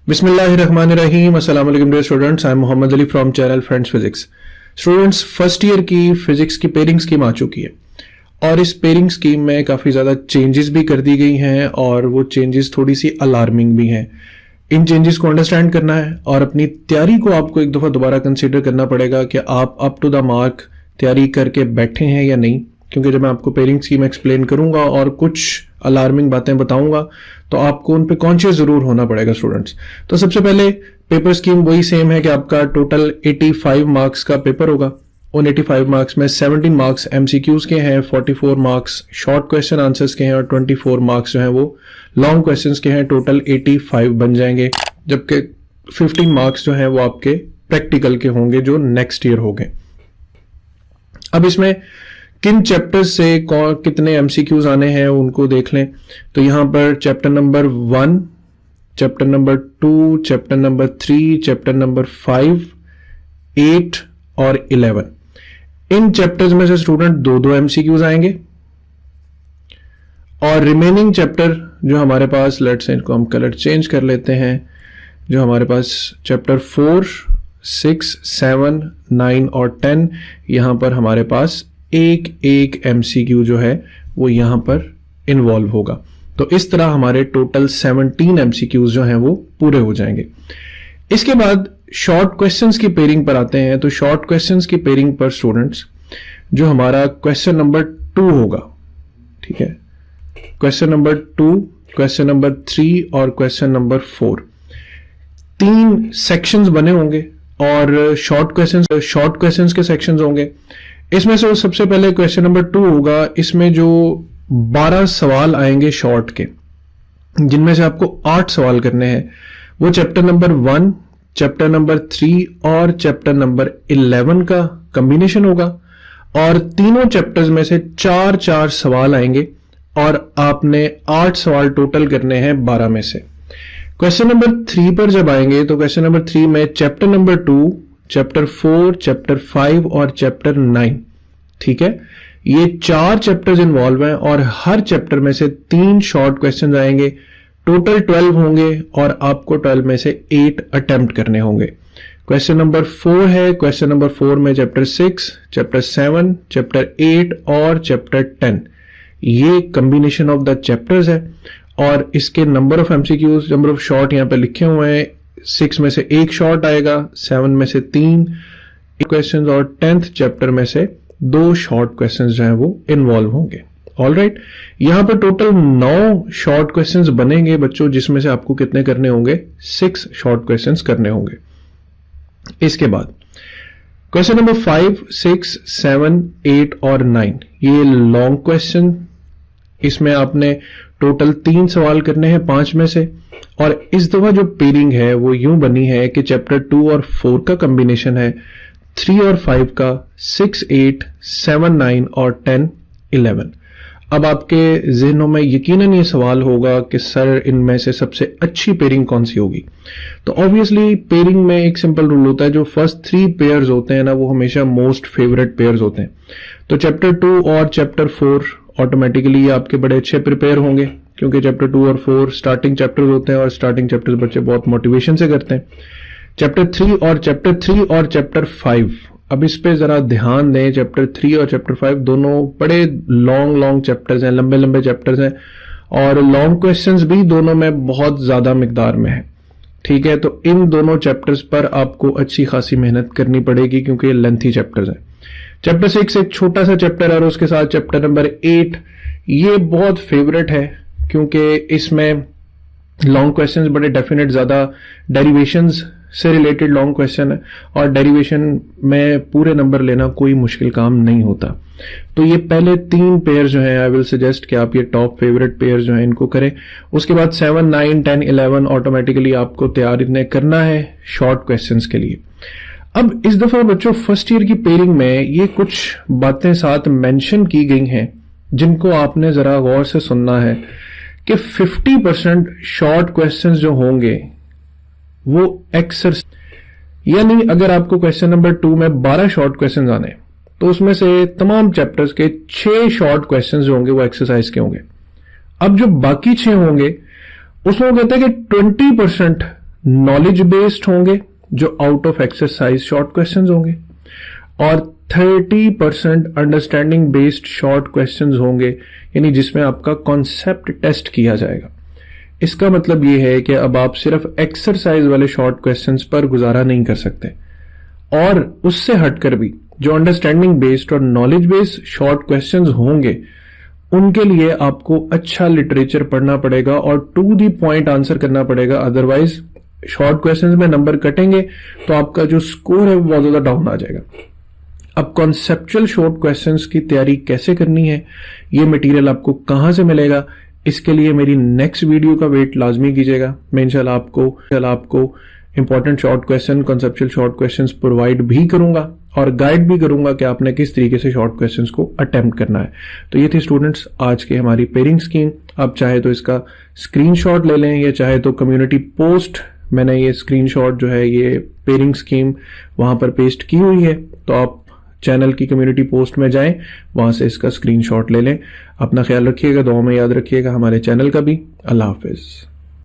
बिस्मिल्लाहिर्रहमानिर्रहीम। अस्सलाम वालेकुम dear students, I am Mohammad Ali from channel friends physics. Students, first year की फिजिक्स की पेयरिंग स्कीम आ चुकी है और इस पेयरिंग स्कीम में काफ़ी ज़्यादा चेंजेस भी कर दी गई हैं और वो चेंजेस थोड़ी सी अलार्मिंग भी हैं। इन चेंजेस को अंडरस्टैंड करना है और अपनी तैयारी को आपको एक दफ़ा दोबारा कंसिडर करना पड़ेगा कि आप अप टू द मार्क तैयारी करके बैठे हैं या नहीं, क्योंकि जब मैं आपको पेयरिंग स्कीम एक्सप्लेन करूंगा और कुछ अलार्मिंग बातें बताऊंगा तो आपको उन पे कॉन्शियस जरूर होना पड़ेगा स्टूडेंट्स। तो सबसे पहले पेपर स्कीम वही सेम है कि आपका टोटल 85 मार्क्स का पेपर होगा। उन 85 मार्क्स में 17 मार्क्स एमसीक्यूज के हैं, 44 मार्क्स शॉर्ट क्वेश्चन आंसर्स के हैं और 24 मार्क्स जो हैं वो लॉन्ग क्वेश्चंस के हैं। टोटल 85 बन जाएंगे, जबकि 15 मार्क्स जो हैं वो आपके प्रैक्टिकल के होंगे जो नेक्स्ट ईयर होंगे। अब इसमें किन चैप्टर्स से कितने एमसीक्यूज आने हैं उनको देख लें। तो यहां पर chapter number 1, chapter number 2, chapter number 3, chapter number 5, 8 और 11, इन चैप्टर्स में से स्टूडेंट दो एमसीक्यूज आएंगे और रिमेनिंग चैप्टर जो हमारे पास, लेट्स से इनको हम कलर चेंज कर लेते हैं, जो हमारे पास चैप्टर 4, 6, 7, 9 और 10, यहां पर हमारे पास एक एमसीक्यू जो है वो यहां पर इन्वॉल्व होगा। तो इस तरह हमारे टोटल 17 एमसीक्यूज जो हैं वो पूरे हो जाएंगे। इसके बाद शॉर्ट क्वेश्चंस की पेयरिंग पर आते हैं। तो शॉर्ट क्वेश्चंस की पेयरिंग पर स्टूडेंट्स जो हमारा क्वेश्चन नंबर 2 होगा, ठीक है, क्वेश्चन नंबर 2, क्वेश्चन नंबर 3 और क्वेश्चन नंबर 4, 3 सेक्शंस बने होंगे और शॉर्ट क्वेश्चंस के सेक्शंस होंगे। इसमें से सबसे पहले क्वेश्चन नंबर 2 होगा। इसमें जो 12 सवाल आएंगे शॉर्ट के, जिनमें से आपको 8 सवाल करने हैं, वो चैप्टर नंबर 1, चैप्टर नंबर 3 और चैप्टर नंबर 11 का कॉम्बिनेशन होगा और तीनों चैप्टर्स में से 4 सवाल आएंगे और आपने 8 सवाल टोटल करने हैं 12 में से। क्वेश्चन नंबर 3 पर जब आएंगे तो क्वेश्चन नंबर 3 में चैप्टर नंबर 2, चैप्टर 4, चैप्टर 5 और चैप्टर 9, ठीक है, ये 4 चैप्टर्स इन्वॉल्व हैं और हर चैप्टर में से 3 शॉर्ट क्वेश्चंस आएंगे। टोटल 12 होंगे और आपको 12 में से 8 अटेम्प्ट करने होंगे। क्वेश्चन नंबर 4 है, क्वेश्चन नंबर 4 में चैप्टर 6, चैप्टर 7, चैप्टर 8 और चैप्टर 10, ये कॉम्बिनेशन ऑफ द चैप्टर्स है और इसके number of MCQs, number of short यहां पे लिखे हुए हैं। 6 में से 1 शॉर्ट आएगा, 7 में से 3 क्वेश्चंस और 10th चैप्टर में से 2 शॉर्ट क्वेश्चंस जो हैं वो इन्वॉल्व होंगे। ऑलराइट, यहां पर टोटल 9 शॉर्ट क्वेश्चंस बनेंगे बच्चों, जिसमें से आपको कितने करने होंगे, 6 शॉर्ट क्वेश्चंस करने होंगे। इसके बाद क्वेश्चन नंबर 5, 6, 7, 8 और 9, ये लॉन्ग क्वेश्चन, इसमें आपने टोटल 3 सवाल करने हैं 5 में से। और इस दफा जो पेयरिंग है वो यूं बनी है कि चैप्टर 2 और 4 का कॉम्बिनेशन है, 3 और 5 का, 6, 8, 7, 9 और 10, 11। अब आपके जहनों में यकीनन ये सवाल होगा कि सर इनमें से सबसे अच्छी पेयरिंग कौन सी होगी। तो ऑब्वियसली पेयरिंग में एक सिंपल रूल होता है, जो फर्स्ट 3 पेयर्स होते हैं ना वो हमेशा मोस्ट फेवरेट पेयर्स होते हैं। तो चैप्टर 2 और चैप्टर 4 ऑटोमेटिकली आपके बड़े अच्छे प्रिपेयर होंगे, क्योंकि चैप्टर 2 और 4 स्टार्टिंग चैप्टर्स होते हैं और स्टार्टिंग चैप्टर्स बच्चे बहुत मोटिवेशन से करते हैं। चैप्टर 3 और चैप्टर 5, अब इस पे जरा ध्यान दें। चैप्टर 3 और चैप्टर 5 दोनों बड़े लॉन्ग चैप्टर्स हैं, लंबे चैप्टर्स हैं और लॉन्ग क्वेश्चंस भी दोनों में बहुत ज्यादा मिकदार में है, ठीक है। तो इन दोनों चैप्टर्स पर आपको अच्छी खासी मेहनत करनी पड़ेगी क्योंकि ये लेंथी चैप्टर्स हैं। चैप्टर 6 एक छोटा सा चैप्टर है और उसके साथ चैप्टर नंबर 8, ये बहुत फेवरेट है क्योंकि इसमें लॉन्ग क्वेश्चंस बड़े डेफिनेट, ज्यादा डेरिवेशंस से रिलेटेड लॉन्ग क्वेश्चन है और डेरिवेशन में पूरे नंबर लेना कोई मुश्किल काम नहीं होता। तो ये पहले 3 पेयर जो हैं, आई विल सजेस्ट कि आप ये टॉप फेवरेट पेयर जो हैं इनको करें। उसके बाद 7, 9, 10, 11 ऑटोमेटिकली आपको तैयार इतने करना है शॉर्ट क्वेश्चंस के लिए। अब इस दफा बच्चों फर्स्ट ईयर की पेयरिंग में ये कुछ बातें साथ मेंशन की गई हैं जिनको आपने जरा गौर से सुनना है कि 50% शॉर्ट क्वेश्चंस जो होंगे वो एक्सरसाइज, यानी अगर आपको क्वेश्चन नंबर 2 में 12 शॉर्ट क्वेश्चंस आने तो उसमें से तमाम चैप्टर्स के 6 शॉर्ट क्वेश्चंस जो होंगे वो एक्सरसाइज के होंगे। अब जो बाकी 6 होंगे उसमें वो कहते हैं कि 20% नॉलेज बेस्ड होंगे जो out of exercise short questions होंगे, और 30% अंडरस्टैंडिंग बेस्ड शॉर्ट क्वेश्चंस होंगे, यानी जिसमें आपका कॉन्सेप्ट टेस्ट किया जाएगा। इसका मतलब यह है कि अब आप सिर्फ एक्सरसाइज वाले शॉर्ट क्वेश्चंस पर गुजारा नहीं कर सकते, और उससे हटकर भी जो अंडरस्टैंडिंग बेस्ड और नॉलेज बेस्ड शॉर्ट क्वेश्चंस होंगे उनके लिए आपको अच्छा लिटरेचर पढ़ना पड़ेगा और टू दी पॉइंट आंसर करना पड़ेगा। अदरवाइज शॉर्ट क्वेश्चंस में नंबर कटेंगे तो आपका जो स्कोर है वो बहुत ज्यादा डाउन आ जाएगा। अब कॉन्सेप्चुअल शॉर्ट क्वेश्चंस की तैयारी कैसे करनी है, ये मटेरियल आपको कहां से मिलेगा, इसके लिए मेरी नेक्स्ट वीडियो का वेट लाजमी कीजिएगा। मैं इंशाल्लाह आपको important short question, conceptual short questions provide भी करूंगा और गाइड भी करूंगा कि आपने किस तरीके से शॉर्ट क्वेश्चंस को अटेम्प्ट करना है। तो ये थी स्टूडेंट्स आज की हमारी पेयरिंग स्कीम। आप चाहे तो इसका स्क्रीनशॉट ले लें, या चाहे तो कम्युनिटी पोस्ट, मैंने ये स्क्रीनशॉट जो है ये पेयरिंग स्कीम वहां पर पेस्ट की हुई है, तो आप चैनल की कम्युनिटी पोस्ट में जाएं, वहां से इसका स्क्रीनशॉट ले लें। अपना ख्याल रखिएगा, दुआ में याद रखिएगा हमारे चैनल का भी। अल्लाह हाफिज।